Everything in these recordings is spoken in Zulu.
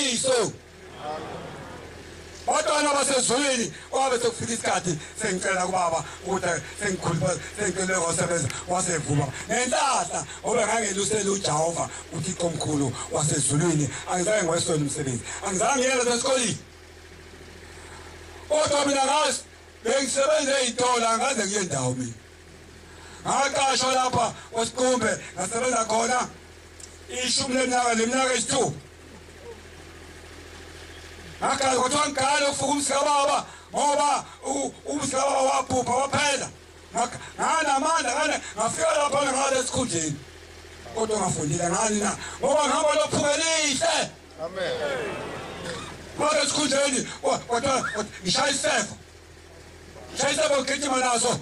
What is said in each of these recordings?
iqiniso. Batwana basezulwini wabe sekufika isikhathi sengicela kubaba ukuthi sengikhuluma sengicela ngosebenza wasevuma nenhlahla ngoba ngangelusele uJehova uThixo omkhulu wasezulwini angizange ngwesona umsebenzi angizange ngiyele esikoleni kodwa mina ngazi bengisebenze ezitolo angaze ngiye ndawo mina ngaqashwa lapha kwesiqumbe ngasebenza khona ishumi leminyaka esithupha akala kodwa ngalo ufuka umsikababa ngoba umsikababa waphupha waphela nganamandla ngafika lapha ngale esikhundleni kodwa ngafundile ngani na ngoba ngihamba lophukelihle amen ngale esikhundleni kodwa ngishaya isefo ngigijima naso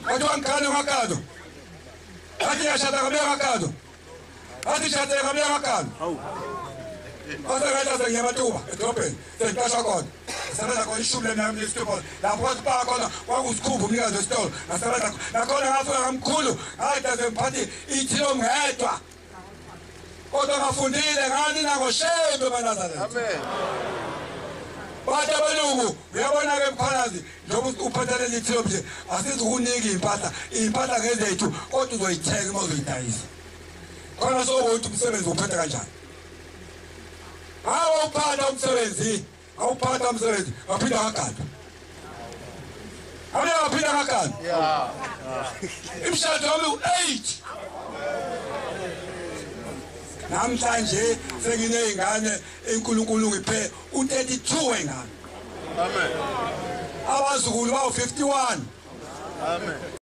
kodwa ngakado athi yashada ngakado athi shada ngakado Asa ngathi sengiyamatuba edrobheni sengiqasha khona ngisebenza khona ishumi leminyaka esithupha lapho siba khona kwakusikhumba umnikazi wesitolo ngasebenza nakhona ngafika ngamkhulu ngathi semphathi ithilo ngedwa kodwa ngafundile ngani nangoshembe banazareth amen bathi abelungu uyabona-ke mkhalazi njengoba uphathelele ithilo nje asizukunika iy'mpahla ngezethu kodwa uzoyithenga uma uzoyidayisa khona sokuthi umsebenzi uphethe kanjani awuphatha umsebenzi ngaphinda ngagada ngaphinda ngagada imshado wami u-8 namhlanje senginey'ngane uNkulunkulu ngiphe u-32 wengane amen abazukulu bawu-51 amen.